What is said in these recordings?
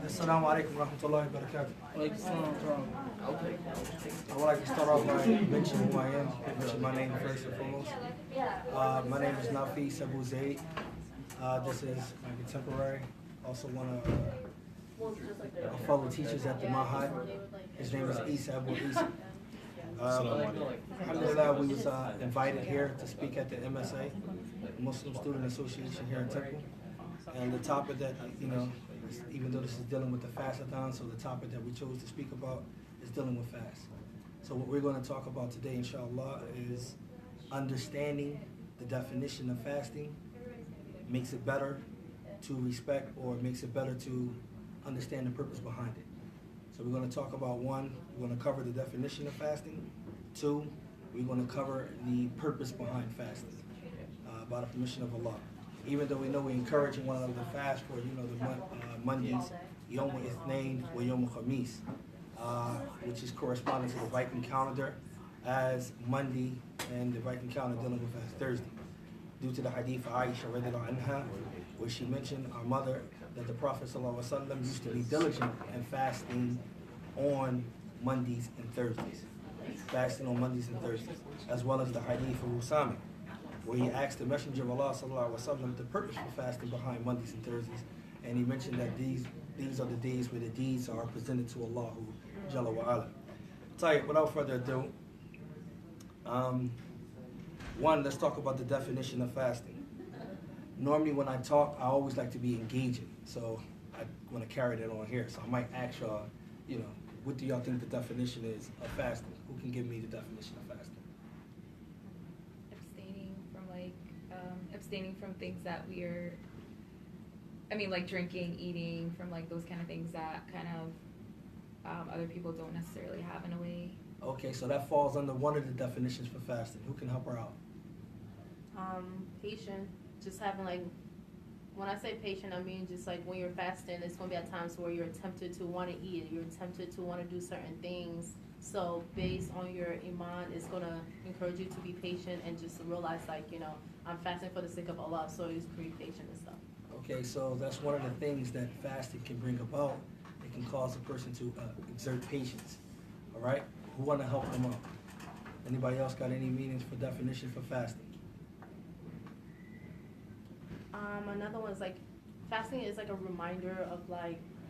Assalamu alaikum wa rahmatullahi wa barakatuh. Like I would like to start off by mentioning who I am, mention my name first and foremost. My name is Abu Zayd. This is my contemporary, also one of our fellow teachers at the Mahad. His name is Abu Isa. Alhamdulillah, we was invited here to speak at the MSA, Muslim Student Association here in Temple. And the topic that, even though this is dealing with the fastathon, so the topic that we chose to speak about is dealing with fast. So what we're going to talk about today, inshallah, is understanding the definition of fasting, makes it better to respect, or makes it better to understand the purpose behind it. So we're going to talk about one, we're going to cover the definition of fasting. Two, we're going to cover the purpose behind fasting, by the permission of Allah. Even though we know we're encouraging one another to fast for, the Mondays, Yom Ithnain or Yom Khamis, which is corresponding to the Viking calendar as Monday, and the Viking calendar dealing with as Thursday. Due to the hadith of Aisha radiallahu anha, where she mentioned our mother that the Prophet ﷺ used to be diligent in fasting on Mondays and Thursdays. Fasting on Mondays and Thursdays, as well as the hadith of Usama, where he asked the Messenger of Allah ﷺ the purpose for fasting behind Mondays and Thursdays, and he mentioned that these are the days where the deeds are presented to Allah Jalla wa Ala. Tayyip, without further ado, one, let's talk about the definition of fasting. Normally when I talk, I always like to be engaging, so I want to carry that on here. So I might ask y'all, what do y'all think the definition is of fasting? Who can give me the definition of fasting? Abstaining from things that like drinking, eating, from like those kind of things that kind of other people don't necessarily have in a way. Okay, so that falls under one of the definitions for fasting. Who can help her out? Patient, just having when I say patient, I mean just like when you're fasting, it's going to be at times where you're tempted to want to eat, you're tempted to want to do certain things. So based on your iman, it's going to encourage you to be patient and just realize I'm fasting for the sake of Allah, so just be patient and stuff. Okay, so that's one of the things that fasting can bring about. It can cause a person to exert patience. All right? Who want to help them out? Anybody else got any meanings for definition for fasting? Another one is fasting is a reminder of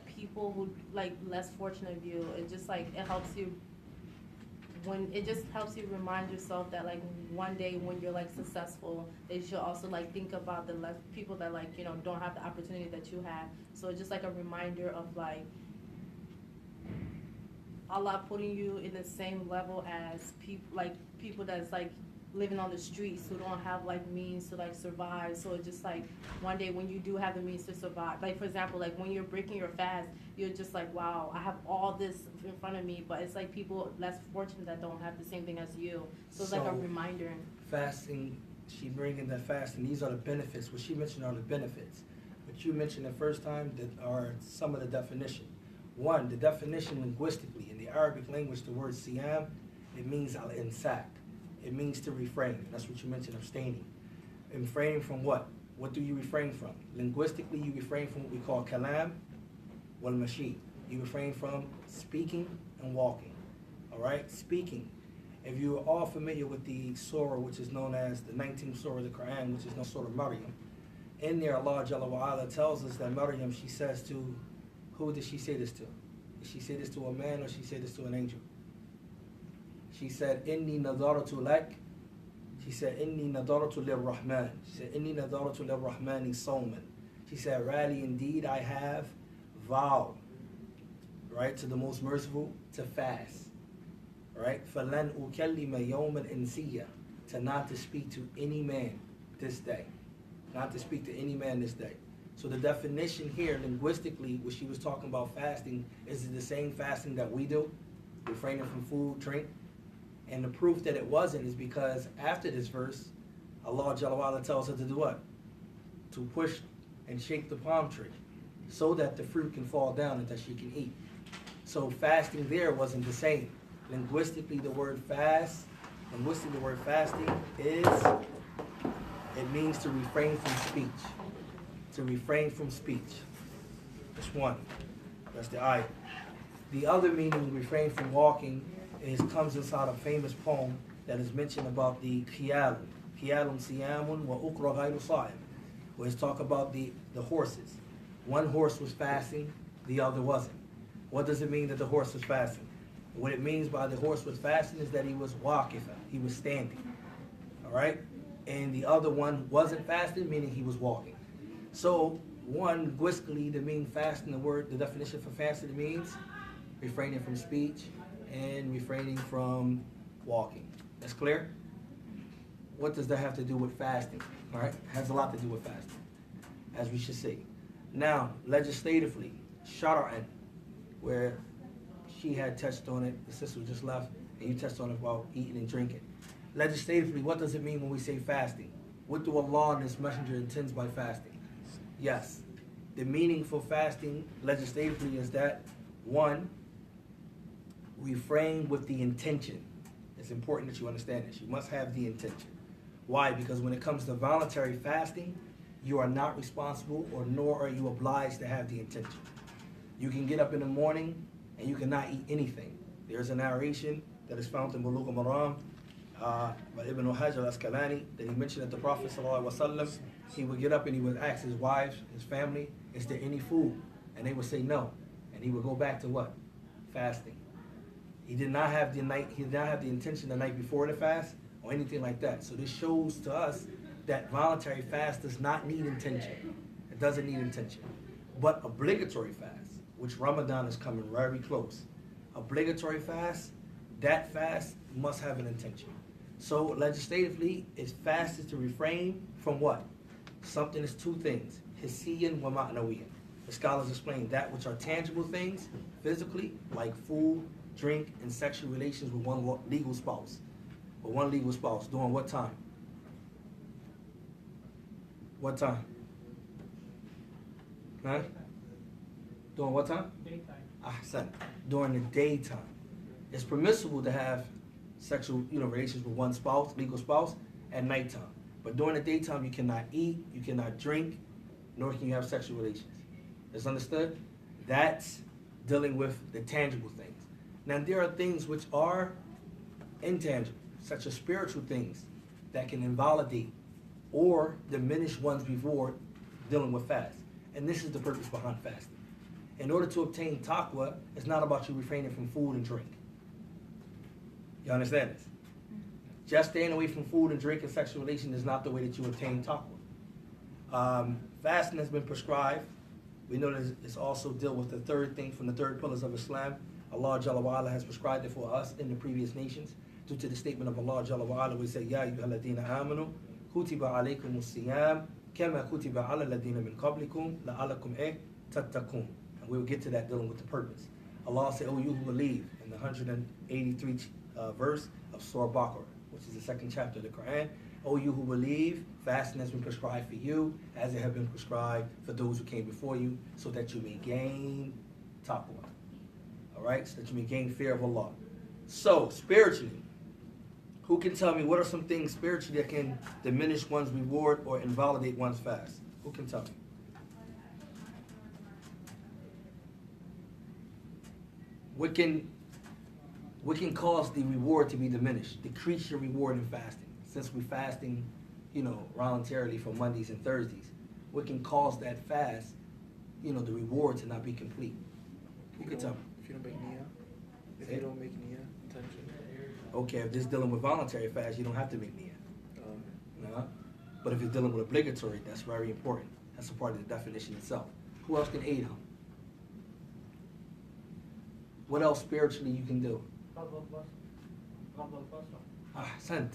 people who less fortunate of you. It just it helps you remind yourself that one day when you're successful, they should also think about the less people that don't have the opportunity that you have. So it's just a reminder of Allah putting you in the same level as people that's living on the streets who don't have means to survive. So it's just one day when you do have the means to survive, for example, when you're breaking your fast, you're just wow, I have all this in front of me, but it's people less fortunate that don't have the same thing as you. So it's a reminder. Fasting, she bringing that fasting, these are the benefits. What she mentioned are the benefits. What you mentioned the first time that are some of the definition. One, the definition linguistically, in the Arabic language, the word siyam, it means al-imsak. It means to refrain. That's what you mentioned, abstaining. Refraining from what? What do you refrain from? Linguistically, you refrain from what we call kalam wal mashi. You refrain from speaking and walking. All right? Speaking. If you are all familiar with the surah, which is known as the 19th surah of the Quran, which is known as Surah Maryam, in there, Allah Jalla wa Ala tells us that Maryam, she says to, who did she say this to? Did she say this to a man or she say this to an angel? She said, Inni nadaratu lak. She said, Inni nadaratu lirrahman. She said, Inni nadaratu lirrahmani sawman. She said, Really, indeed, I have vowed, right, to the most merciful, to fast. Right? فَلَنْ أُكَلِّمَ يَوْمًا إِنْسِيًّا. To not to speak to any man this day. Not to speak to any man this day. So the definition here, linguistically, what she was talking about fasting, is the same fasting that we do, refraining from food, drink. And the proof that it wasn't is because after this verse, Allah Jalla wa Ala tells her to do what? To push and shake the palm tree so that the fruit can fall down and that she can eat. So fasting there wasn't the same. Linguistically, the word fasting is, it means to refrain from speech. To refrain from speech. That's one. That's the ayah. The other meaning, refrain from walking, comes inside a famous poem that is mentioned about the qiyalun. Qiyalun siyamun wa ukra ghayru sa'im. Where it's talk about the horses. One horse was fasting, the other wasn't. What does it mean that the horse was fasting? What it means by the horse was fasting is that he was waqifa, he was standing. All right? And the other one wasn't fasting, meaning he was walking. So, one, linguistically, to mean fasting, the definition for fasting means refraining from speech and refraining from walking. That's clear? What does that have to do with fasting? All right? It has a lot to do with fasting, as we should see. Now, legislatively, shara'an, where she had touched on it, the sister just left, and you touched on it while eating and drinking. Legislatively, what does it mean when we say fasting? What do Allah and His Messenger intends by fasting? Yes, the meaning for fasting legislatively is that, one, refrain with the intention. It's important that you understand this. You must have the intention. Why? Because when it comes to voluntary fasting, you are not responsible, or nor are you obliged to have the intention. You can get up in the morning and you cannot eat anything. There's a narration that is found in Bulugh al-Maram by Ibn Hajar al-Asqalani that he mentioned that the Prophet ﷺ, he would get up and he would ask his wives, his family, is there any food? And they would say no. And he would go back to what? Fasting. He did not have the intention the night before the fast or anything like that. So this shows to us that voluntary fast does not need intention. It doesn't need intention. But obligatory fast, which Ramadan is coming very close. Obligatory fast, that fast must have an intention. So legislatively, it's fasted to refrain from what? Something is two things, hissiyan wa ma'nawiyan. The scholars explain that which are tangible things, physically, like food, drink, and sexual relations with one legal spouse. With one legal spouse, during what time? What time? Huh? During what time? Daytime. Ahsan. During the daytime. It's permissible to have sexual relations with one spouse, legal spouse, at nighttime. But during the daytime, you cannot eat, you cannot drink, nor can you have sexual relations. Is understood? That's dealing with the tangible things. Now, there are things which are intangible, such as spiritual things that can invalidate or diminish one's reward dealing with fast. And this is the purpose behind fasting. In order to obtain taqwa, it's not about you refraining from food and drink. You understand this? Just staying away from food and drink and sexual relation is not the way that you obtain taqwa. Fasting has been prescribed. We know that it's also dealt with the third thing from the third pillars of Islam. Allah Jalla wa Ala has prescribed it for us in the previous nations. Due to the statement of Allah Jalla wa Ala, we say, Ya ayyuhalladhina amanu, kutiba alaykumus siyam, kama kutiba ala alladhina min qablikum, la'alakum tattaqun. And we'll get to that dealing with the purpose. Allah said, "O you who believe," in the 183 verse of Surah Baqarah, which is the second chapter of the Quran. "O you who believe, fasting has been prescribed for you, as it has been prescribed for those who came before you, so that you may gain taqwa." All right, so that you may gain fear of Allah. So, spiritually, who can tell me what are some things spiritually that can diminish one's reward or invalidate one's fast? Who can tell me? What can cause the reward to be diminished, decrease your reward in fasting? Since we're fasting, voluntarily for Mondays and Thursdays, what can cause that fast, the reward to not be complete? Who can tell me? If you don't make niyah, if you don't make niyah, intention. Okay, if this is dealing with voluntary fast, you don't have to make niyah. No. But if you're dealing with obligatory, that's very important. That's a part of the definition itself. Who else can aid him? What else spiritually you can do? Ahsant.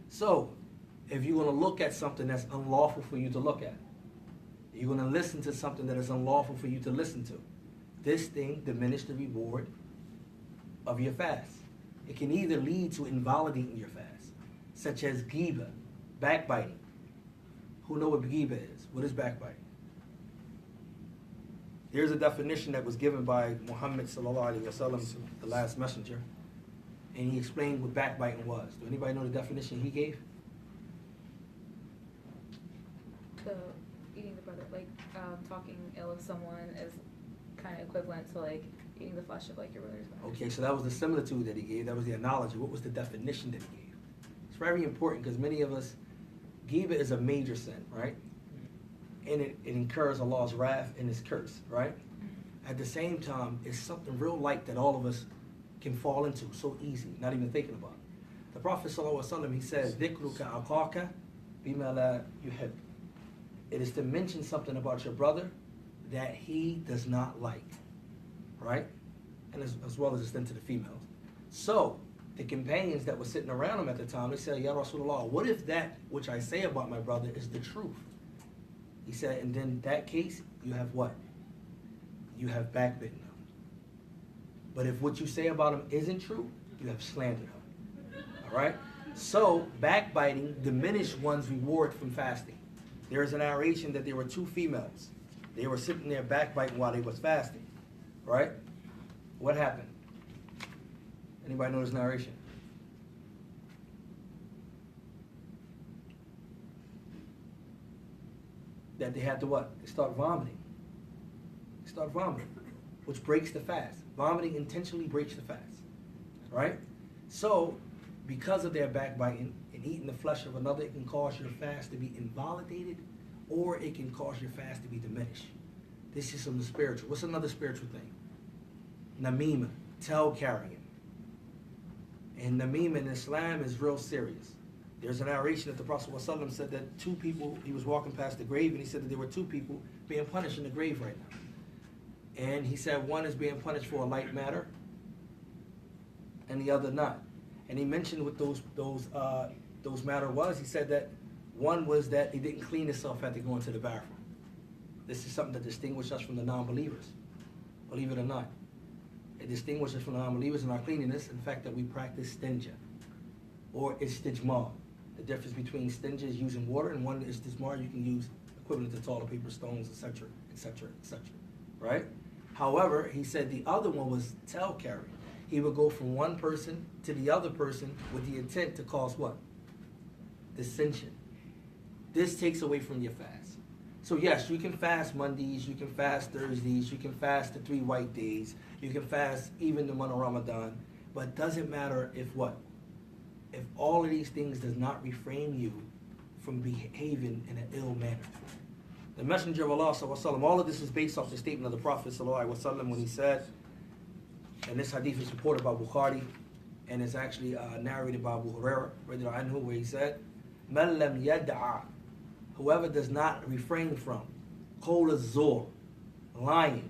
So, if you're going to look at something that's unlawful for you to look at, you're going to listen to something that is unlawful for you to listen to, this thing diminishes the reward of your fast. It can either lead to invalidating your fast, such as ghiba, backbiting. Who know what ghiba is? What is backbiting? Here's a definition that was given by Muhammad sallallahu alaihi wasallam, the last messenger, and he explained what backbiting was. Do anybody know the definition he gave? Eating the brother, like talking ill of someone is kind of equivalent to like eating the flesh of like your brother's brothers. Okay, so that was the similitude that he gave. That was the analogy. What was the definition that he gave? It's very important because many of us, Ghiba is a major sin, right? And it incurs Allah's wrath and His curse, right? At the same time, it's something real light that all of us can fall into so easy, not even thinking about it. The Prophet ﷺ, he said, ذِكْرُكَ أَخَاكَ بِمَا لَا يُحِبُّ. It is to mention something about your brother that he does not like, right? And as well as extend to the females. So, the companions that were sitting around him at the time, they said, Ya Rasulullah, what if that which I say about my brother is the truth? He said, and then in that case, you have what? You have backbitten him. But if what you say about him isn't true, you have slandered him. All right? So, backbiting diminished one's reward from fasting. There is a narration that there were two females. They were sitting there backbiting while they was fasting. Right? What happened? Anybody know this narration? That they had to what? They start vomiting. They start vomiting, which breaks the fast. Vomiting intentionally breaks the fast. Right? So, because of their backbiting and eating the flesh of another, it can cause your fast to be invalidated, or it can cause your fast to be diminished. This is some spiritual. What's another spiritual thing? Namima, tell carrying. And namima in Islam is real serious. There's a narration that the Prophet ﷺ said that two people, he was walking past the grave, and he said that there were two people being punished in the grave right now. And he said one is being punished for a light matter, and the other not. And he mentioned what those matter was. He said that one was that he didn't clean himself after going to the bathroom. This is something that distinguishes us from the non-believers, believe it or not. It distinguishes us from the non-believers in our cleanliness, in the fact that we practice stinja, or istijmar. The difference between stinja is using water, and one is istijmar, you can use equivalent to toilet paper, stones, etc., etc., etc. Right? However, he said the other one was tell carrying. He would go from one person to the other person with the intent to cause what? Dissension. This takes away from your fast. So yes, you can fast Mondays, you can fast Thursdays, you can fast the 3 white days, you can fast even the month of Ramadan, but it doesn't matter if what? If all of these things does not refrain you from behaving in an ill manner. The Messenger of Allah, sallallahu all of this is based off the statement of the Prophet sallallahu when he said, and this hadith is reported by Bukhari, and it's actually narrated by Abu Hurairah, anhu, where he said, "Man lam yad'a," whoever does not refrain from qawl az-zur, lying,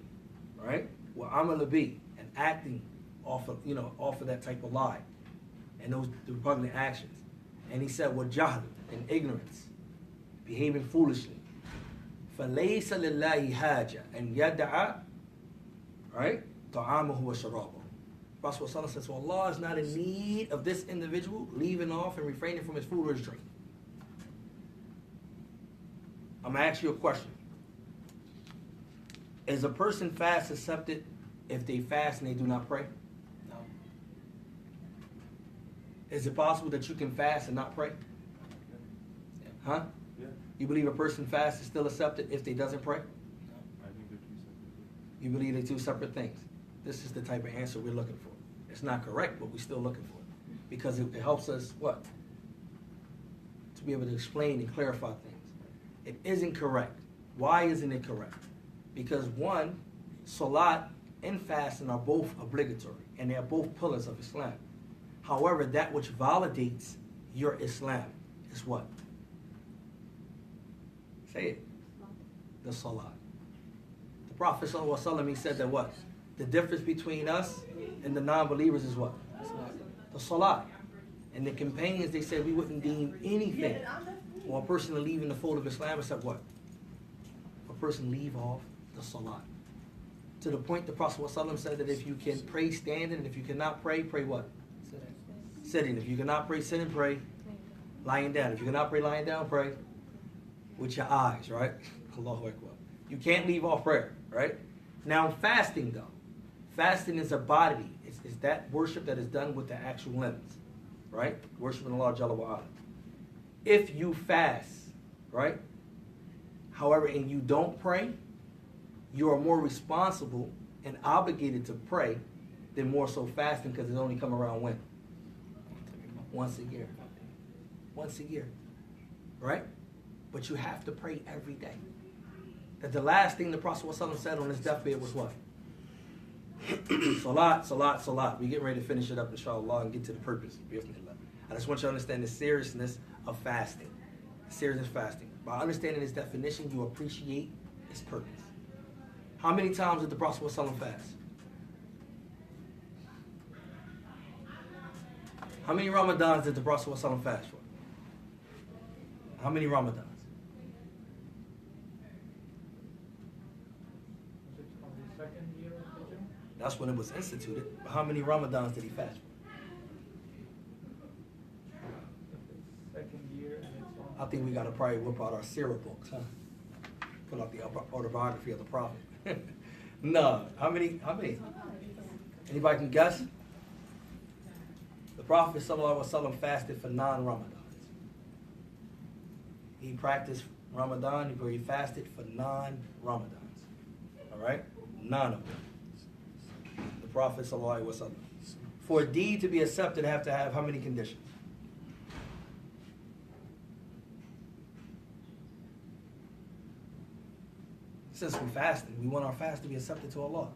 right? Wa amal bi, and acting off of that type of lie, and those repugnant actions. And he said, "Wa jahl," and ignorance, behaving foolishly. فَلَيْسَ لِلَّهِ حَاجَةً and yad'a, right? طَعَامُهُ وَشَرَابُهُ. Rasulullah says, so Allah is not in need of this individual leaving off and refraining from his food or his drink. I'm going to ask you a question. Is a person fast accepted if they fast and they do not pray? No. Is it possible that you can fast and not pray? Huh? Yeah. You believe a person fast is still accepted if they doesn't pray? I think they're two separate things. You believe they're two separate things. This is the type of answer we're looking for. It's not correct, but we're still looking for it. Because it helps us, what? To be able to explain and clarify things. It isn't correct. Why isn't it correct? Because one, salat and fasting are both obligatory, and they are both pillars of Islam. However, that which validates your Islam is what? Say it. The salat. The Prophet ﷺ, he said that what? The difference between us and the non-believers is what? The salat. And the companions, they said we wouldn't deem anything or a person leaving the fold of Islam except what? A person leave off the salat. To the point the Prophet ﷺ said that if you can pray standing, and if you cannot pray, pray what? Sitting. If you cannot pray sitting, pray lying down. If you cannot pray lying down, pray with your eyes, right? Allahu Akbar. You can't leave off prayer, right? Now fasting though. Fasting is a body. It's that worship that is done with the actual limbs, right? Worshiping Allah Jalla wa Ala. If you fast, right? However, and you don't pray, you are more responsible and obligated to pray than more so fasting because it only come around when? Once a year. Once a year. Right? But you have to pray every day. That the last thing the Prophet ﷺ said on his deathbed was what? Salat, salat, salat. We're getting ready to finish it up, inshallah, and get to the purpose. I just want you to understand the seriousness of fasting. The seriousness of fasting. By understanding its definition, you appreciate its purpose. How many times did the Prophet ﷺ fast? How many Ramadans did the Prophet ﷺ fast for? How many Ramadans? Was it on the second year of Hijrah? That's when it was instituted. But how many Ramadans did he fast for? Second year, and it's on. I think we got to probably whip out our Sirah books, huh? Pull out the autobiography of the Prophet. No. How many? Anybody can guess? The Prophet ﷺ fasted for 9 Ramadans. He practiced Ramadan, where he fasted for 9 Ramadans. All right? 9 of them. The Prophet ﷺ. For a deed to be accepted, have to have how many conditions? Since we're fasting, we want our fast to be accepted to Allah.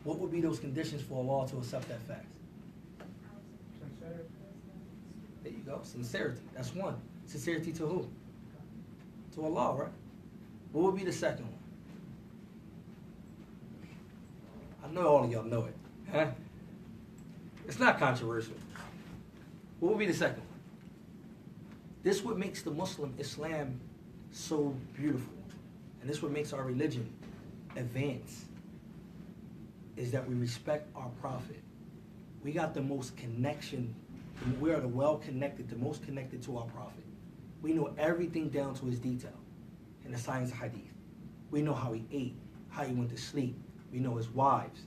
What would be those conditions for Allah to accept that fast? Sincerity. There you go. Sincerity. That's one. Sincerity to who? To Allah, right? What would be the second one? I know all of y'all know it. Huh? It's not controversial. What would be the second one? This is what makes the Muslim Islam so beautiful. And this is what makes our religion advance. Is that we respect our Prophet. We got the most connection. We are the well-connected, the most connected to our Prophet. We know everything down to his detail in the science of hadith. We know how he ate, how he went to sleep. We know his wives.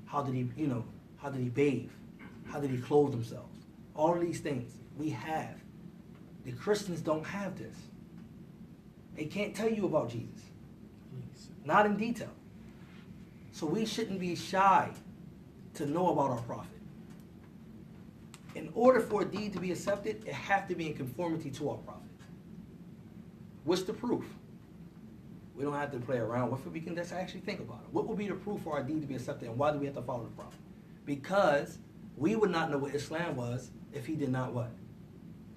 How did he bathe? How did he clothe himself? All of these things we have. The Christians don't have this. They can't tell you about Jesus. Not in detail. So we shouldn't be shy to know about our Prophet. In order for a deed to be accepted, it has to be in conformity to our Prophet. What's the proof? We don't have to play around with it. We can just actually think about it. What would be the proof for our deed to be accepted, and why do we have to follow the Prophet? Because we would not know what Islam was if he did not what?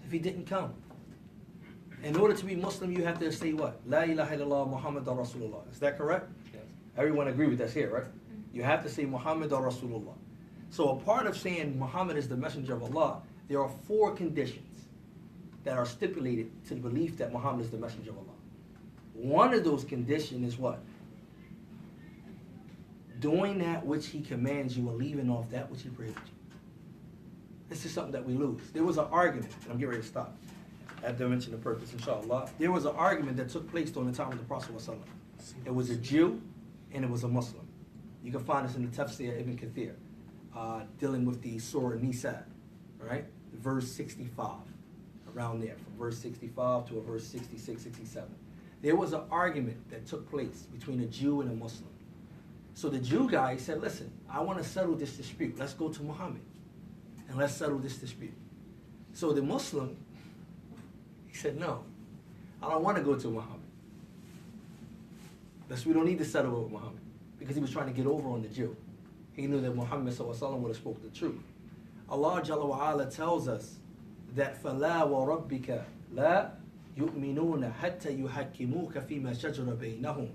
If he didn't come. In order to be Muslim, you have to say what? La ilaha illallah Muhammadur Rasulullah. Is that correct? Yes. Everyone agree with us here, right? You have to say Muhammadur Rasulullah. So a part of saying Muhammad is the messenger of Allah, there are 4 conditions that are stipulated to the belief that Muhammad is the messenger of Allah. One of those conditions is what? Doing that which he commands you and leaving off that which he prohibits you. This is something that we lose. There was an argument, and I'm getting ready to stop. After I mention the purpose, inshallah. There was an argument that took place during the time of the Prophet ﷺ. It was a Jew and it was a Muslim. You can find this in the Tafsir Ibn Kathir, dealing with the Surah Nisa, right? Verse 65, around there, from verse 65 to a verse 66, 67. There was an argument that took place between a Jew and a Muslim. So the Jew guy said, listen, I want to settle this dispute. Let's go to Muhammad and let's settle this dispute. So the Muslim, he said, no, I don't want to go to Muhammad. We don't need to settle with Muhammad, because he was trying to get over on the Jew. He knew that Muhammad ﷺ would have spoke the truth. Allah Jalla wa Ala tells us that فَلَا وَرَبِّكَ لَا يُؤْمِنُونَ حَتَّى يُحَكِّمُوكَ فِي مَا شَجَرَ بَيْنَهُمْ.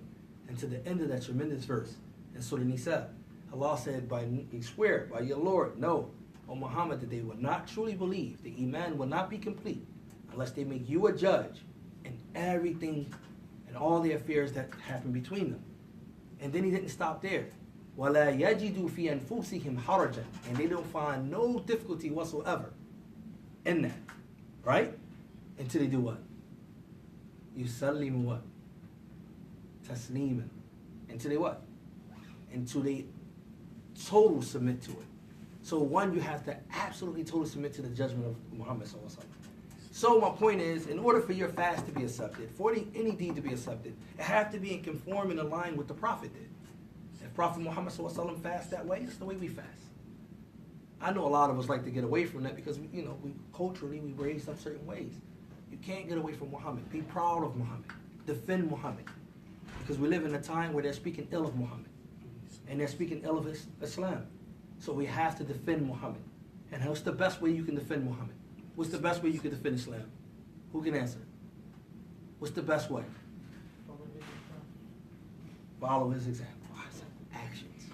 And to the end of that tremendous verse in Surah Nisa, Allah said, we swear by your Lord, no, O Muhammad, that they will not truly believe, the Iman will not be complete unless they make you a judge in everything and all the affairs that happen between them. And then he didn't stop there. وَلَا يَجِدُوا فِي أَنفُسِهِمْ حَرَجًا. And they don't find no difficulty whatsoever in that. Right? Until they do what? يُسَلِّمُ what? تَسْلِيمًا. Until they what? Until they total submit to it. So one, you have to absolutely totally submit to the judgment of Muhammad ﷺ. So my point is, in order for your fast to be accepted, for any deed to be accepted, it has to be in conform and align with the Prophet did. If Prophet Muhammad ﷺ fast that way, it's the way we fast. I know a lot of us like to get away from that because, we culturally, we raised up certain ways. You can't get away from Muhammad. Be proud of Muhammad. Defend Muhammad. Because we live in a time where they're speaking ill of Muhammad. And they're speaking ill of Islam. So we have to defend Muhammad. And what's the best way you can defend Muhammad? What's the best way you can defend Islam? Who can answer? What's the best way? Follow his example. Actions.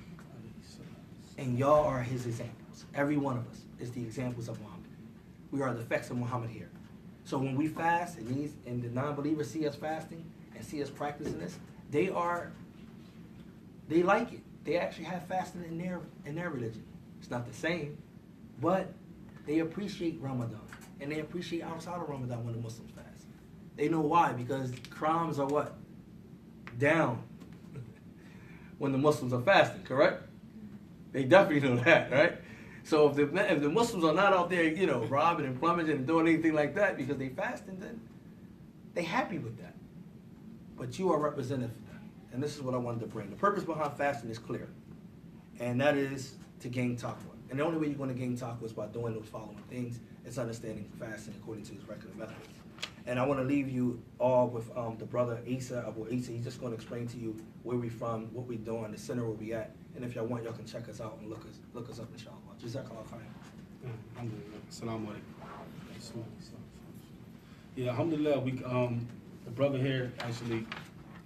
And y'all are his examples. Every one of us is the examples of Muhammad. We are the effects of Muhammad here. So when we fast, and the non-believers see us fasting and see us practicing this, they like it. They actually have fasting in their religion. It's not the same, but they appreciate Ramadan. And they appreciate outside of Ramadan when the Muslims fast. They know why, because crimes are what? Down when the Muslims are fasting, correct? They definitely know that, right? So if the Muslims are not out there, robbing and plundering and doing anything like that because they fasting, then they happy with that. But you are representative of that. And this is what I wanted to bring. The purpose behind fasting is clear. And that is to gain taqwa. And the only way you're going to gain taqwa is by doing those following things. It's understanding fasting according to his regular methods. And I want to leave you all with the brother Isa, Abu Isa. He's just going to explain to you where we're from, what we're doing, the center where we at. And if y'all want, y'all can check us out and look us up, inshallah. Jazakallah khairan. Alhamdulillah. Assalamu alaikum. Yeah, alhamdulillah, the brother here actually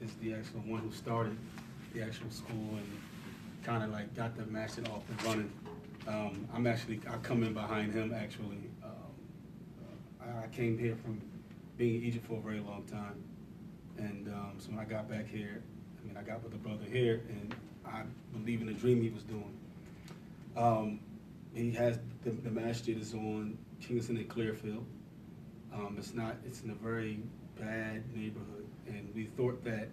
is the actual one who started the actual school and kind of like got the masjid off and running. I come in behind him actually. I came here from being in Egypt for a very long time. And so when I got back here, I got with the brother here and I believe in the dream he was doing. He has, the masjid is on Kingston and Clearfield. It's in a very bad neighborhood. And we thought that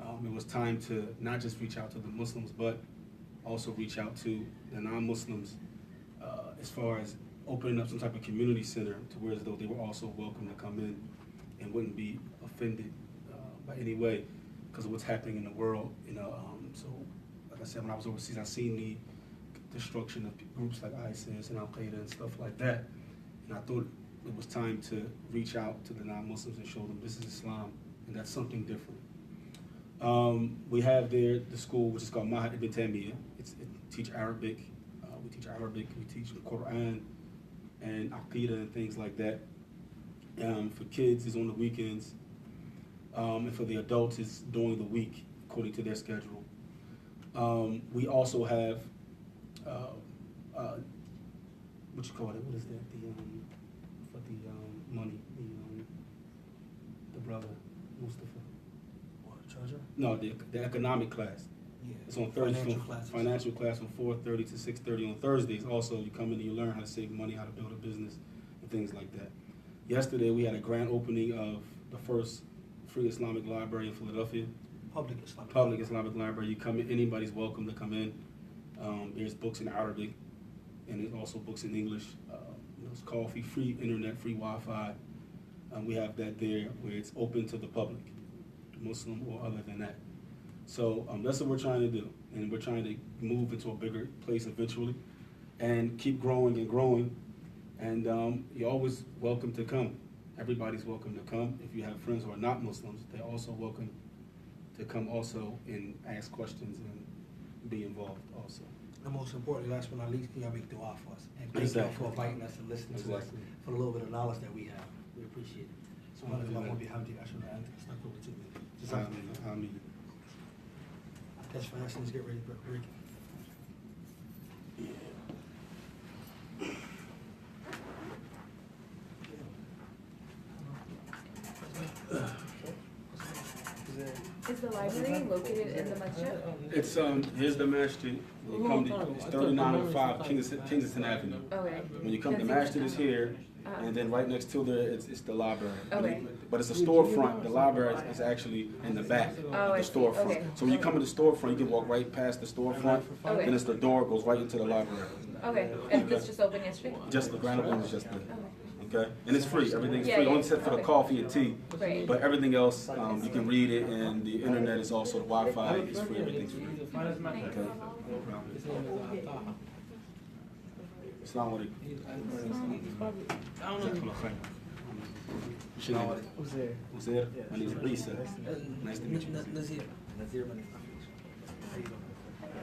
it was time to not just reach out to the Muslims, but also reach out to the non-Muslims as far as opening up some type of community center to where as though they were also welcome to come in and wouldn't be offended by any way because of what's happening in the world. So like I said, when I was overseas, I seen the destruction of groups like ISIS and Al-Qaeda and stuff like that. And I thought it was time to reach out to the non-Muslims and show them this is Islam and that's something different. We have there the school which is called Mahad Ibn Taymiyyah. It teach Arabic. We teach Arabic. We teach the Quran and Aqidah and things like that. For kids, it's on the weekends. And for the adults, it's during the week according to their schedule. We also have what you call it? What is that? For the money, the brother Mustafa. What, treasure? No, the economic class. Yeah. It's on Thursday. Financial Financial class from 4:30 to 6:30 on Thursdays. Also, you come in and you learn how to save money, how to build a business, and things like that. Yesterday, we had a grand opening of the first free Islamic library in Philadelphia. Public Islamic. Public Islamic library. You come in, anybody's welcome to come in. There's books in Arabic, and there's also books in English. There's coffee, free internet, free Wi-Fi. We have that there where it's open to the public, Muslim or other than that. So that's what we're trying to do, and we're trying to move into a bigger place eventually, and keep growing and growing. And you're always welcome to come. Everybody's welcome to come. If you have friends who are not Muslims, they're also welcome to come also and ask questions and be involved also. And most importantly, last but not least, can y'all make dua for us? And thank y'all for inviting us and listening to us for the little bit of knowledge that we have. We appreciate it. So I want to be happy to actually stuck over to me. Amen. That's fast. Let's get ready for a break. Is the library located in the masjid? It's here's the masjid. You come to, it's 3905 Kingston Avenue. Okay. When you come, the masjid is here, and then right next to there, it's the library. Okay. But it's a storefront. The library is actually in the back Oh, of I the see. storefront. Okay. So when you come to the storefront, you can walk right past the storefront, Okay. and it's the door goes right into the library. Okay. And this just opened yesterday? Just the grand opening was just there. Okay. Okay, and it's free. Everything's Yeah, free, yeah. only except for the Okay. coffee and tea. Right. But everything else, you can read it, and the internet is also the Wi-Fi is free. Everything's free. Okay, no problem. His name is Taha. Assalamu alaikum. I don't know. What's your name? Uzair. Uzair? My name is Isa. Nice to meet you. Nazir. Nazir.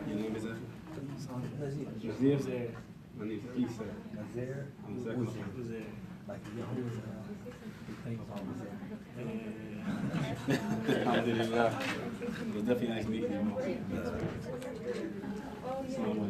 Your name is Nazir. Nazir? My name is Isa. Nazir. Uzair. Like Yahuza. Alhamdulillah. It was definitely nice meeting you. Assalamu alaikum.